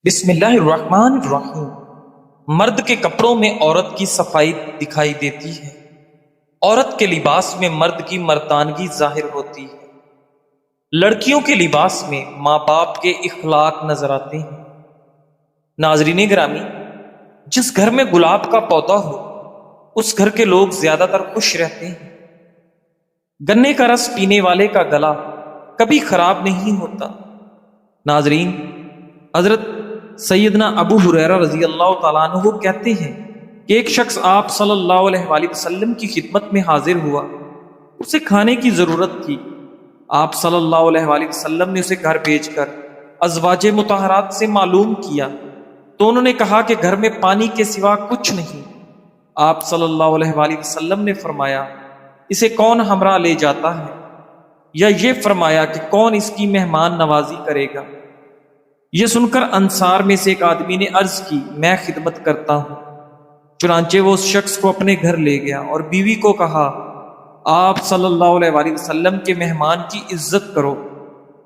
بسم اللہ الرحمن الرحیم۔ مرد کے کپڑوں میں عورت کی صفائی دکھائی دیتی ہے، عورت کے لباس میں مرد کی مردانگی ظاہر ہوتی ہے، لڑکیوں کے لباس میں ماں باپ کے اخلاق نظر آتے ہیں۔ ناظرین گرامی، جس گھر میں گلاب کا پودا ہو اس گھر کے لوگ زیادہ تر خوش رہتے ہیں۔ گنے کا رس پینے والے کا گلا کبھی خراب نہیں ہوتا۔ ناظرین، حضرت سیدنا ابو ہریرہ رضی اللہ تعالیٰ عنہ کہتے ہیں کہ ایک شخص آپ صلی اللہ علیہ وآلہ وسلم کی خدمت میں حاضر ہوا، اسے کھانے کی ضرورت تھی۔ آپ صلی اللہ علیہ وآلہ وسلم نے اسے گھر بھیج کر ازواج مطہرات سے معلوم کیا تو انہوں نے کہا کہ گھر میں پانی کے سوا کچھ نہیں۔ آپ صلی اللہ علیہ وآلہ وسلم نے فرمایا، اسے کون ہمراہ لے جاتا ہے؟ یا یہ فرمایا کہ کون اس کی مہمان نوازی کرے گا؟ یہ سن کر انصار میں سے ایک آدمی نے عرض کی، میں خدمت کرتا ہوں۔ چنانچہ وہ اس شخص کو اپنے گھر لے گیا اور بیوی کو کہا، آپ صلی اللہ علیہ وآلہ وسلم کے مہمان کی عزت کرو۔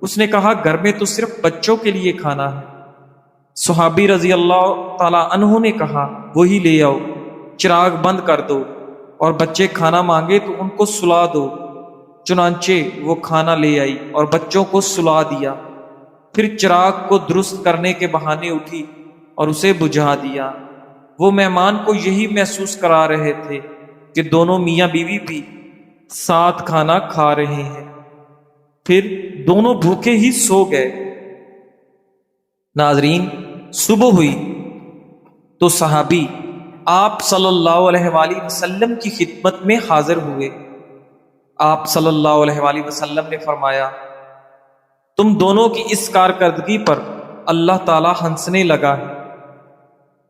اس نے کہا، گھر میں تو صرف بچوں کے لیے کھانا ہے۔ صحابی رضی اللہ تعالیٰ عنہ نے کہا، وہی لے آؤ، چراغ بند کر دو، اور بچے کھانا مانگے تو ان کو سلا دو۔ چنانچہ وہ کھانا لے آئی اور بچوں کو سلا دیا، پھر چراغ کو درست کرنے کے بہانے اٹھی اور اسے بجھا دیا۔ وہ مہمان کو یہی محسوس کرا رہے تھے کہ دونوں میاں بیوی بھی ساتھ کھانا کھا رہے ہیں، پھر دونوں بھوکے ہی سو گئے۔ ناظرین، صبح ہوئی تو صحابی آپ صلی اللہ علیہ وآلہ وسلم کی خدمت میں حاضر ہوئے۔ آپ صلی اللہ علیہ وآلہ وسلم نے فرمایا، تم دونوں کی اس کارکردگی پر اللہ تعالی ہنسنے لگا ہے۔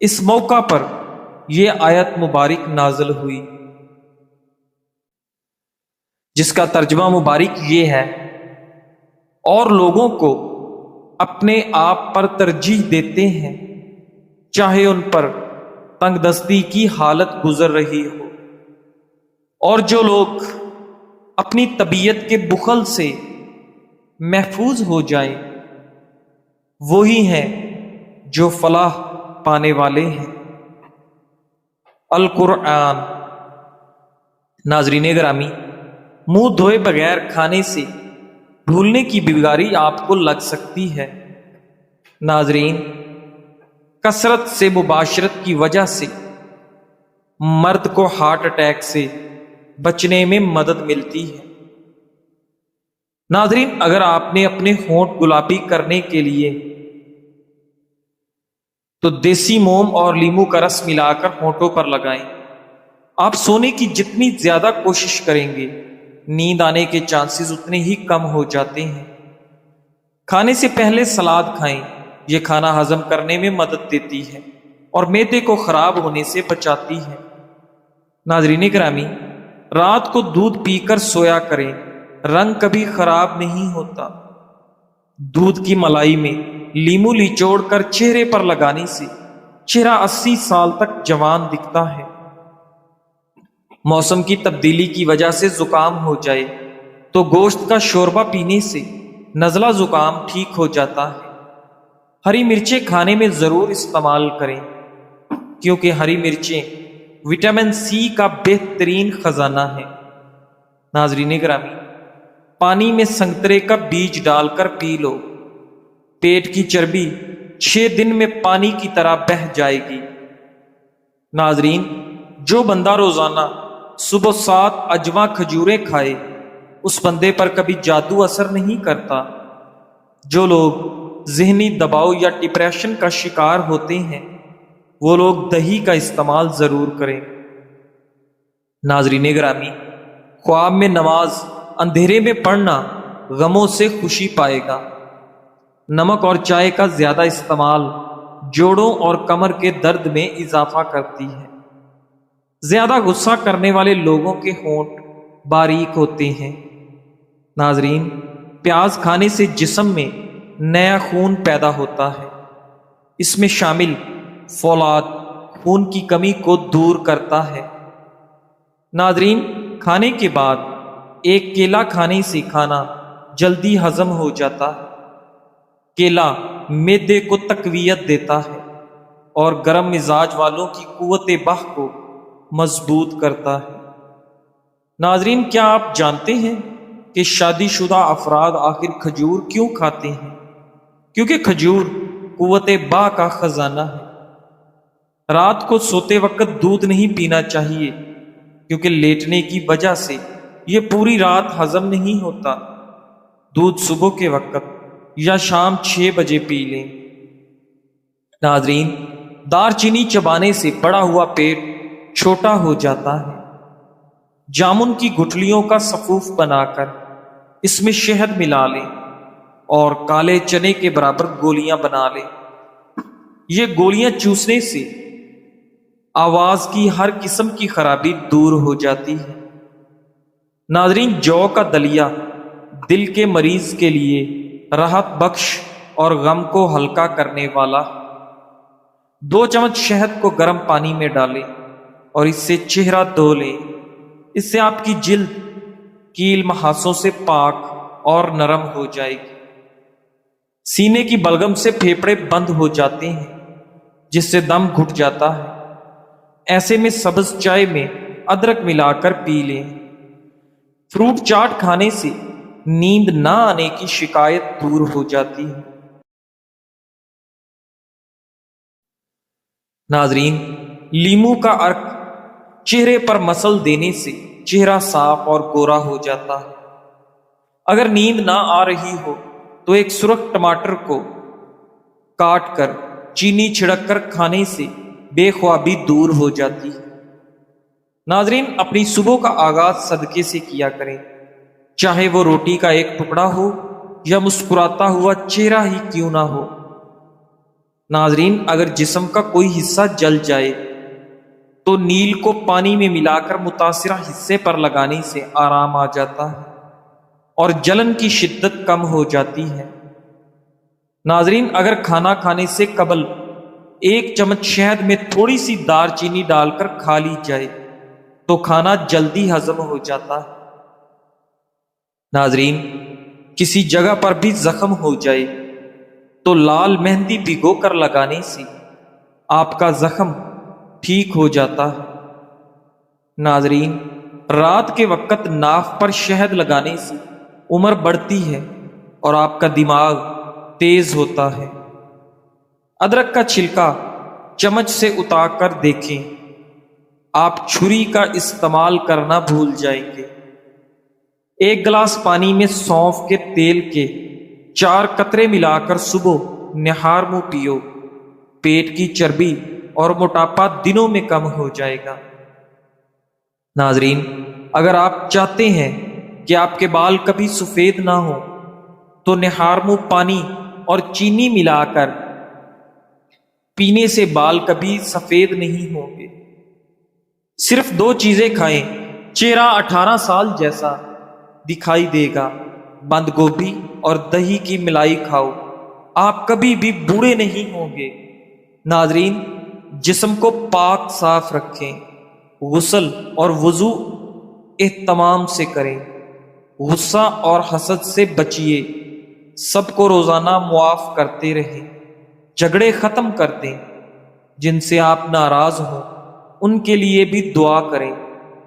اس موقع پر یہ آیت مبارک نازل ہوئی جس کا ترجمہ مبارک یہ ہے، اور لوگوں کو اپنے آپ پر ترجیح دیتے ہیں چاہے ان پر تنگ دستی کی حالت گزر رہی ہو، اور جو لوگ اپنی طبیعت کے بخل سے محفوظ ہو جائیں وہی ہیں جو فلاح پانے والے ہیں۔ القرآن۔ ناظرین گرامی، منہ دھوئے بغیر کھانے سے بھولنے کی بیماری آپ کو لگ سکتی ہے۔ ناظرین، کثرت سے مباشرت کی وجہ سے مرد کو ہارٹ اٹیک سے بچنے میں مدد ملتی ہے۔ ناظرین، اگر آپ نے اپنے ہونٹ گلابی کرنے کے لیے تو دیسی موم اور لیمو کا رس ملا کر ہونٹوں پر لگائیں۔ آپ سونے کی جتنی زیادہ کوشش کریں گے، نیند آنے کے چانسز اتنے ہی کم ہو جاتے ہیں۔ کھانے سے پہلے سلاد کھائیں، یہ کھانا ہضم کرنے میں مدد دیتی ہے اور معدے کو خراب ہونے سے بچاتی ہے۔ ناظرین گرامی، رات کو دودھ پی کر سویا کریں، رنگ کبھی خراب نہیں ہوتا۔ دودھ کی ملائی میں لیمو نچوڑ کر چہرے پر لگانے سے چہرہ 80 سال تک جوان دکھتا ہے۔ موسم کی تبدیلی کی وجہ سے زکام ہو جائے تو گوشت کا شوربہ پینے سے نزلہ زکام ٹھیک ہو جاتا ہے۔ ہری مرچیں کھانے میں ضرور استعمال کریں، کیونکہ ہری مرچیں وٹامن سی کا بہترین خزانہ ہے۔ ناظرین گرامی، پانی میں سنترے کا بیج ڈال کر پی لو، پیٹ کی چربی 6 دن میں پانی کی طرح بہہ جائے گی۔ ناظرین، جو بندہ روزانہ صبح 7 اجوا کھجوریں کھائے اس بندے پر کبھی جادو اثر نہیں کرتا۔ جو لوگ ذہنی دباؤ یا ڈپریشن کا شکار ہوتے ہیں وہ لوگ دہی کا استعمال ضرور کریں۔ ناظرین گرامی، خواب میں نماز اندھیرے میں پڑھنا غموں سے خوشی پائے گا۔ نمک اور چائے کا زیادہ استعمال جوڑوں اور کمر کے درد میں اضافہ کرتی ہے۔ زیادہ غصہ کرنے والے لوگوں کے ہونٹ باریک ہوتے ہیں۔ ناظرین، پیاز کھانے سے جسم میں نیا خون پیدا ہوتا ہے۔ اس میں شامل فولاد خون کی کمی کو دور کرتا ہے۔ ناظرین، کھانے کے بعد ایک کیلا کھانے سے کھانا جلدی ہضم ہو جاتا ہے۔ کیلا معدے کو تقویت دیتا ہے اور گرم مزاج والوں کی قوت بح کو مضبوط کرتا ہے۔ ناظرین، کیا آپ جانتے ہیں کہ شادی شدہ افراد آخر کھجور کیوں کھاتے ہیں؟ کیونکہ کھجور قوت بح کا خزانہ ہے۔ رات کو سوتے وقت دودھ نہیں پینا چاہیے، کیونکہ لیٹنے کی وجہ سے یہ پوری رات ہضم نہیں ہوتا۔ دودھ صبح کے وقت یا شام 6 بجے پی لیں۔ ناظرین، دار چینی چبانے سے بڑا ہوا پیٹ چھوٹا ہو جاتا ہے۔ جامن کی گٹھلیوں کا سفوف بنا کر اس میں شہد ملا لیں اور کالے چنے کے برابر گولیاں بنا لیں۔ یہ گولیاں چوسنے سے آواز کی ہر قسم کی خرابی دور ہو جاتی ہے۔ ناظرین، جو کا دلیا دل کے مریض کے لیے راحت بخش اور غم کو ہلکا کرنے والا۔ 2 چمچ شہد کو گرم پانی میں ڈالیں اور اس سے چہرہ دھو لیں۔ اس سے آپ کی جلد کیل محاسوں سے پاک اور نرم ہو جائے گی۔ سینے کی بلغم سے پھیپھڑے بند ہو جاتے ہیں، جس سے دم گھٹ جاتا ہے۔ ایسے میں سبز چائے میں ادرک ملا کر پی لیں۔ فروٹ چاٹ کھانے سے نیند نہ آنے کی شکایت دور ہو جاتی ہے۔ ناظرین، لیمو کا عرق چہرے پر مسل دینے سے چہرہ صاف اور گورا ہو جاتا ہے۔ اگر نیند نہ آ رہی ہو تو ایک سرخ ٹماٹر کو کاٹ کر چینی چھڑک کر کھانے سے بے خوابی دور ہو جاتی ہے۔ ناظرین، اپنی صبح کا آغاز صدقے سے کیا کریں، چاہے وہ روٹی کا ایک ٹکڑا ہو یا مسکراتا ہوا چہرہ ہی کیوں نہ ہو۔ ناظرین، اگر جسم کا کوئی حصہ جل جائے تو نیل کو پانی میں ملا کر متاثرہ حصے پر لگانے سے آرام آ جاتا ہے اور جلن کی شدت کم ہو جاتی ہے۔ ناظرین، اگر کھانا کھانے سے قبل 1 چمچ شہد میں تھوڑی سی دار چینی ڈال کر کھا لی جائے تو کھانا جلدی ہضم ہو جاتا ہے۔ ناظرین، کسی جگہ پر بھی زخم ہو جائے تو لال مہندی بھگو کر لگانے سے آپ کا زخم ٹھیک ہو جاتا ہے۔ ناظرین، رات کے وقت ناف پر شہد لگانے سے عمر بڑھتی ہے اور آپ کا دماغ تیز ہوتا ہے۔ ادرک کا چھلکا چمچ سے اتار کر دیکھیں، آپ چھری کا استعمال کرنا بھول جائیں گے۔ 1 گلاس پانی میں سونف کے تیل کے 4 قطرے ملا کر صبح نہار منہ پیو۔ پیٹ کی چربی اور موٹاپا دنوں میں کم ہو جائے گا۔ ناظرین، اگر آپ چاہتے ہیں کہ آپ کے بال کبھی سفید نہ ہوں تو نہار منہ پانی اور چینی ملا کر پینے سے بال کبھی سفید نہیں ہوں گے۔ صرف 2 چیزیں کھائیں، چہرہ 18 سال جیسا دکھائی دے گا۔ بند گوبھی اور دہی کی ملائی کھاؤ، آپ کبھی بھی بوڑھے نہیں ہوں گے۔ ناظرین، جسم کو پاک صاف رکھیں، غسل اور وضو اہتمام سے کریں، غصہ اور حسد سے بچیے، سب کو روزانہ معاف کرتے رہیں، جھگڑے ختم کر دیں، جن سے آپ ناراض ہوں ان کے لیے بھی دعا کریں،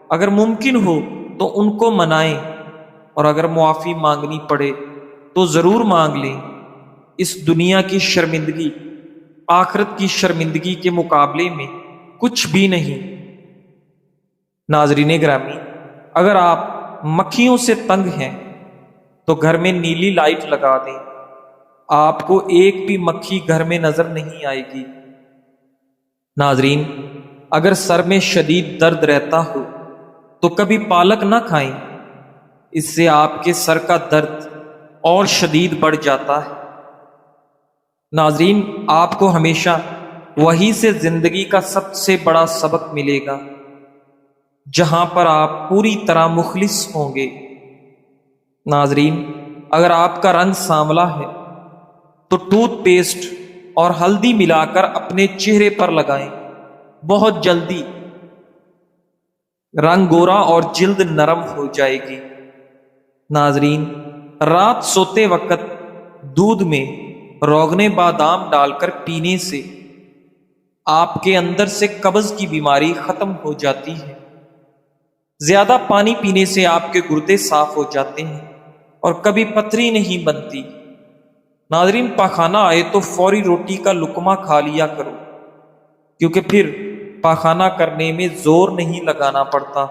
اگر ممکن ہو تو ان کو منائیں، اور اگر معافی مانگنی پڑے تو ضرور مانگ لیں۔ اس دنیا کی شرمندگی آخرت کی شرمندگی کے مقابلے میں کچھ بھی نہیں۔ ناظرین گرامی، اگر آپ مکھیوں سے تنگ ہیں تو گھر میں نیلی لائٹ لگا دیں، آپ کو ایک بھی مکھی گھر میں نظر نہیں آئے گی۔ ناظرین، اگر سر میں شدید درد رہتا ہو تو کبھی پالک نہ کھائیں، اس سے آپ کے سر کا درد اور شدید بڑھ جاتا ہے۔ ناظرین، آپ کو ہمیشہ وحی سے زندگی کا سب سے بڑا سبق ملے گا، جہاں پر آپ پوری طرح مخلص ہوں گے۔ ناظرین، اگر آپ کا رنگ سانولا ہے تو ٹوتھ پیسٹ اور ہلدی ملا کر اپنے چہرے پر لگائیں، بہت جلدی رنگ گورا اور جلد نرم ہو جائے گی۔ ناظرین، رات سوتے وقت دودھ میں روغن بادام ڈال کر پینے سے آپ کے اندر سے قبض کی بیماری ختم ہو جاتی ہے۔ زیادہ پانی پینے سے آپ کے گردے صاف ہو جاتے ہیں اور کبھی پتھری نہیں بنتی۔ ناظرین، پاخانہ آئے تو فوری روٹی کا لقمہ کھا لیا کرو، کیونکہ پھر پاخانہ کرنے میں زور نہیں لگانا پڑتا۔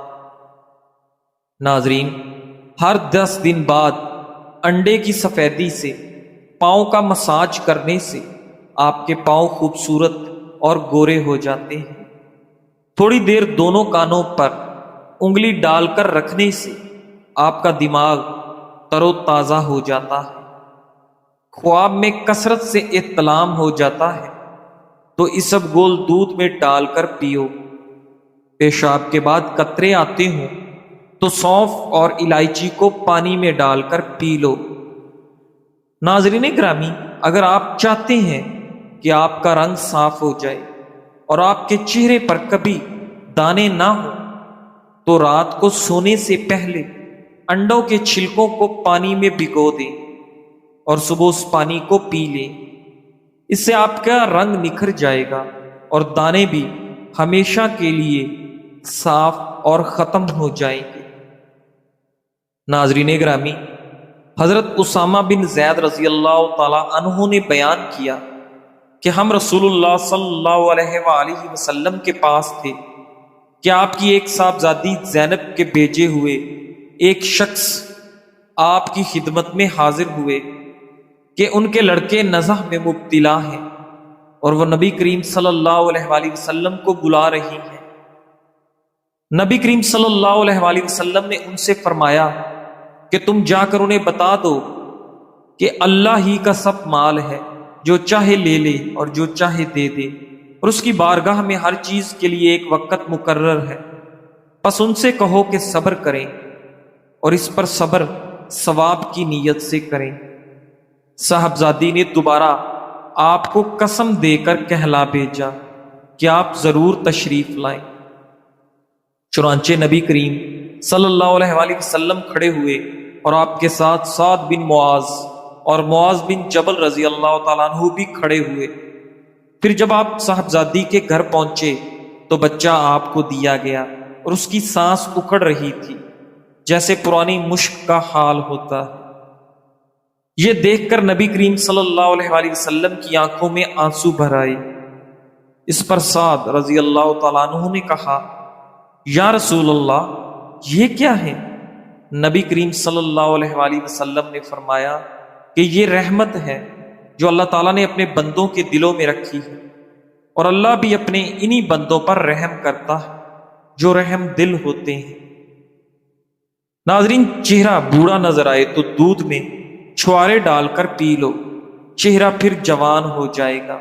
ناظرین، ہر 10 دن بعد انڈے کی سفیدی سے پاؤں کا مساج کرنے سے آپ کے پاؤں خوبصورت اور گورے ہو جاتے ہیں۔ تھوڑی دیر دونوں کانوں پر انگلی ڈال کر رکھنے سے آپ کا دماغ تر و تازہ ہو جاتا ہے۔ خواب میں کثرت سے احتلام ہو جاتا ہے تو اسبگول دودھ میں ڈال کر پیو۔ پیشاب کے بعد قطرے آتے ہوں تو سونف اور الائچی کو پانی میں ڈال کر پی لو۔ ناظرین گرامی، اگر آپ چاہتے ہیں کہ آپ کا رنگ صاف ہو جائے اور آپ کے چہرے پر کبھی دانے نہ ہوں تو رات کو سونے سے پہلے انڈوں کے چھلکوں کو پانی میں بھگو دیں اور صبح اس پانی کو پی لیں۔ اس سے آپ کا رنگ نکھر جائے گا اور دانے بھی ہمیشہ کے لیے صاف اور ختم ہو جائیں گے۔ ناظرین گرامی، حضرت اسامہ بن زید رضی اللہ تعالی عنہ نے بیان کیا کہ ہم رسول اللہ صلی اللہ علیہ وآلہ وسلم کے پاس تھے کہ آپ کی ایک صاحبزادی زینب کے بھیجے ہوئے ایک شخص آپ کی خدمت میں حاضر ہوئے کہ ان کے لڑکے نزح میں مبتلا ہیں اور وہ نبی کریم صلی اللہ علیہ وآلہ وسلم کو بلا رہی ہیں۔ نبی کریم صلی اللہ علیہ وآلہ وسلم نے ان سے فرمایا کہ تم جا کر انہیں بتا دو کہ اللہ ہی کا سب مال ہے، جو چاہے لے لے اور جو چاہے دے دے، اور اس کی بارگاہ میں ہر چیز کے لیے ایک وقت مقرر ہے۔ پس ان سے کہو کہ صبر کریں اور اس پر صبر ثواب کی نیت سے کریں۔ صاحبزادی نے دوبارہ آپ کو قسم دے کر کہلا بھیجا کہ آپ ضرور تشریف لائیں۔ چنانچہ نبی کریم صلی اللہ علیہ وآلہ وسلم کھڑے ہوئے اور آپ کے ساتھ سعد بن معاذ اور معاذ بن جبل رضی اللہ تعالیٰ عنہ بھی کھڑے ہوئے۔ پھر جب آپ صاحبزادی کے گھر پہنچے تو بچہ آپ کو دیا گیا اور اس کی سانس اکھڑ رہی تھی جیسے پرانی مشک کا حال ہوتا ہے۔ یہ دیکھ کر نبی کریم صلی اللہ علیہ وآلہ وسلم کی آنکھوں میں آنسو بھر آئے۔ اس پر سعد رضی اللہ تعالیٰ عنہ نے کہا، یا رسول اللہ، یہ کیا ہے؟ نبی کریم صلی اللہ علیہ وآلہ وسلم نے فرمایا کہ یہ رحمت ہے جو اللہ تعالیٰ نے اپنے بندوں کے دلوں میں رکھی ہے، اور اللہ بھی اپنے انہی بندوں پر رحم کرتا ہے جو رحم دل ہوتے ہیں۔ ناظرین، چہرہ بوڑھا نظر آئے تو دودھ میں چھوارے ڈال کر پی لو، چہرہ پھر جوان ہو جائے گا۔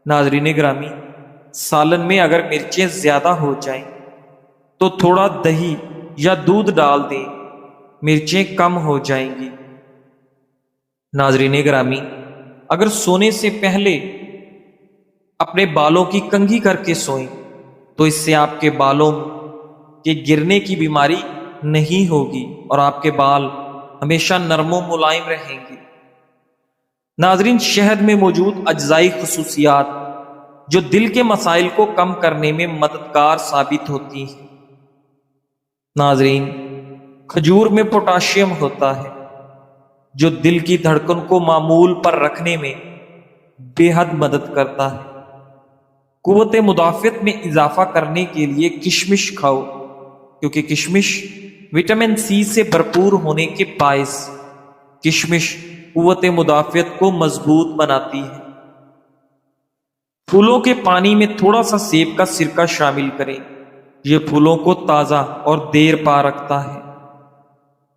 ناظرین گرامی، سالن میں اگر مرچیں زیادہ ہو جائیں تو تھوڑا دہی یا دودھ ڈال دیں، مرچیں کم ہو جائیں گی۔ ناظرین گرامی، اگر سونے سے پہلے اپنے بالوں کی کنگھی کر کے سوئیں تو اس سے آپ کے بالوں کے گرنے کی بیماری نہیں ہوگی اور آپ کے بال ہمیشہ نرم و ملائم رہیں گے۔ ناظرین، شہد میں موجود اجزائی خصوصیات جو دل کے مسائل کو کم کرنے میں مددگار ثابت ہوتی ہیں۔ ناظرین، کھجور میں پوٹاشیم ہوتا ہے جو دل کی دھڑکن کو معمول پر رکھنے میں بے حد مدد کرتا ہے۔ قوت مدافعت میں اضافہ کرنے کے لیے کشمش کھاؤ، کیونکہ کشمش وٹامن سی سے بھرپور ہونے کے باعث کشمش قوت مدافعت کو مضبوط بناتی ہے۔ پھولوں کے پانی میں تھوڑا سا سیب کا سرکہ شامل کریں، یہ پھولوں کو تازہ اور دیر پا رکھتا ہے۔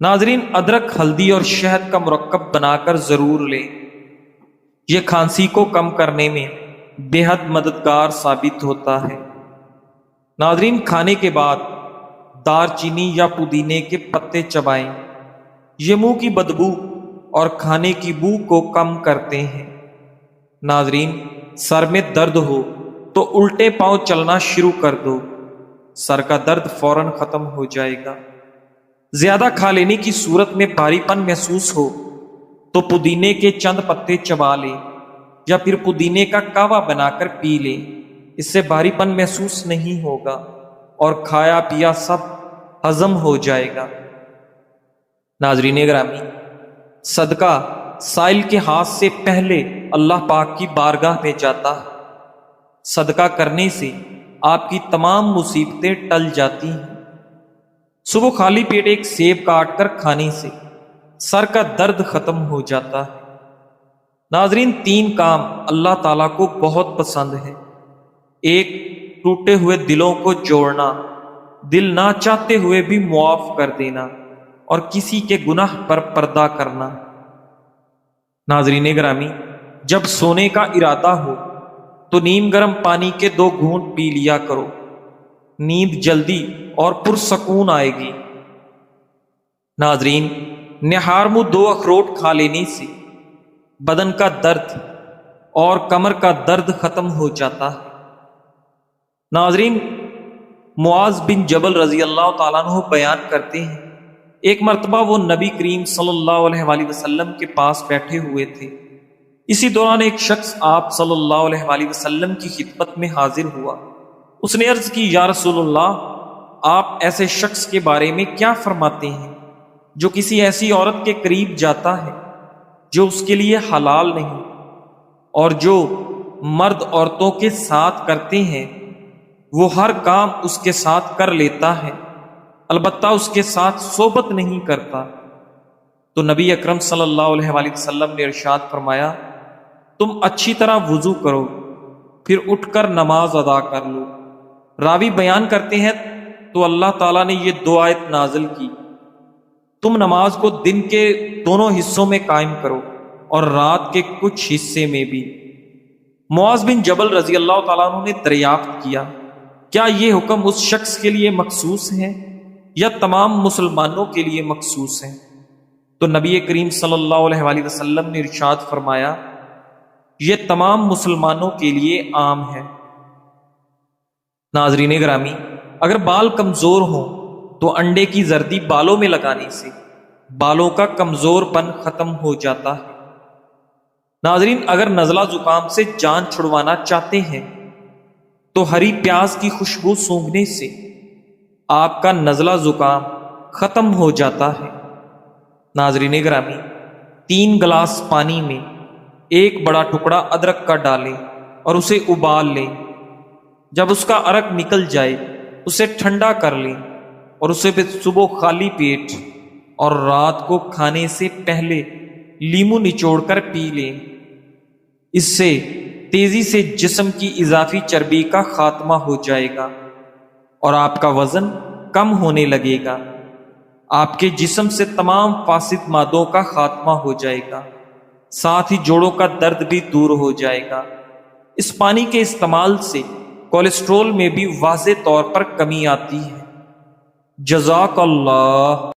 ناظرین، ادرک، ہلدی اور شہد کا مرکب بنا کر ضرور لیں، یہ کھانسی کو کم کرنے میں بے حد مددگار ثابت ہوتا ہے۔ ناظرین، کھانے کے بعد دار چینی یا پودینے کے پتے چبائیں، یہ منہ کی بدبو اور کھانے کی بو کو کم کرتے ہیں۔ ناظرین، سر میں درد ہو تو الٹے پاؤں چلنا شروع کر دو، سر کا درد فوراً ختم ہو جائے گا۔ زیادہ کھا لینے کی صورت میں بھاری پن محسوس ہو تو پودینے کے چند پتے چبا لے یا پھر پودینے کا کہوہ بنا کر پی لے، اس سے بھاری پن محسوس نہیں ہوگا اور کھایا پیا سب ہضم ہو جائے گا۔ ناظرین گرامی، صدقہ سائل کے ہاتھ سے پہلے اللہ پاک کی بارگاہ میں جاتا ہے۔ صدقہ کرنے سے آپ کی تمام مصیبتیں ٹل جاتی ہیں۔ صبح خالی پیٹ ایک سیب کاٹ کر کھانے سے سر کا درد ختم ہو جاتا ہے۔ ناظرین، 3 کام اللہ تعالیٰ کو بہت پسند ہے۔ 1، ٹوٹے ہوئے دلوں کو جوڑنا، دل نہ چاہتے ہوئے بھی معاف کر دینا اور کسی کے گناہ پر پردہ کرنا۔ ناظرین گرامی، جب سونے کا ارادہ ہو تو نیم گرم پانی کے 2 گھونٹ پی لیا کرو، نیند جلدی اور پرسکون آئے گی۔ ناظرین، نہار منہ 2 اخروٹ کھا لینے سے بدن کا درد اور کمر کا درد ختم ہو جاتا ہے۔ ناظرین، معاذ بن جبل رضی اللہ تعالیٰ عنہ بیان کرتے ہیں، ایک مرتبہ وہ نبی کریم صلی اللہ علیہ وآلہ وسلم کے پاس بیٹھے ہوئے تھے۔ اسی دوران ایک شخص آپ صلی اللہ علیہ وآلہ وسلم کی خدمت میں حاضر ہوا۔ اس نے عرض کی، یا رسول اللہ، آپ ایسے شخص کے بارے میں کیا فرماتے ہیں جو کسی ایسی عورت کے قریب جاتا ہے جو اس کے لیے حلال نہیں، اور جو مرد عورتوں کے ساتھ کرتے ہیں وہ ہر کام اس کے ساتھ کر لیتا ہے، البتہ اس کے ساتھ صحبت نہیں کرتا؟ تو نبی اکرم صلی اللہ علیہ وآلہ وسلم نے ارشاد فرمایا، تم اچھی طرح وضو کرو، پھر اٹھ کر نماز ادا کر لو۔ راوی بیان کرتے ہیں تو اللہ تعالیٰ نے یہ 2 آیت نازل کی، تم نماز کو دن کے دونوں حصوں میں قائم کرو اور رات کے کچھ حصے میں بھی۔ معاذ بن جبل رضی اللہ تعالیٰ عنہ نے دریافت کیا، کیا یہ حکم اس شخص کے لیے مخصوص ہے یا تمام مسلمانوں کے لیے مخصوص ہے؟ تو نبی کریم صلی اللہ علیہ وآلہ وسلم نے ارشاد فرمایا، یہ تمام مسلمانوں کے لیے عام ہے۔ ناظرین گرامی، اگر بال کمزور ہوں تو انڈے کی زردی بالوں میں لگانے سے بالوں کا کمزور پن ختم ہو جاتا ہے۔ ناظرین، اگر نزلہ زکام سے جان چھڑوانا چاہتے ہیں تو ہری پیاز کی خوشبو سونگھنے سے آپ کا نزلہ زکام ختم ہو جاتا ہے۔ ناظرین گرامی، 3 گلاس پانی میں 1 بڑا ٹکڑا ادرک کا ڈالیں اور اسے ابال لیں۔ جب اس کا عرق نکل جائے اسے ٹھنڈا کر لیں اور اسے صبح خالی پیٹ اور رات کو کھانے سے پہلے لیمو نچوڑ کر پی لیں۔ اس سے تیزی سے جسم کی اضافی چربی کا خاتمہ ہو جائے گا اور آپ کا وزن کم ہونے لگے گا۔ آپ کے جسم سے تمام فاسد مادوں کا خاتمہ ہو جائے گا، ساتھ ہی جوڑوں کا درد بھی دور ہو جائے گا۔ اس پانی کے استعمال سے کولیسٹرول میں بھی واضح طور پر کمی آتی ہے۔ جزاک اللہ۔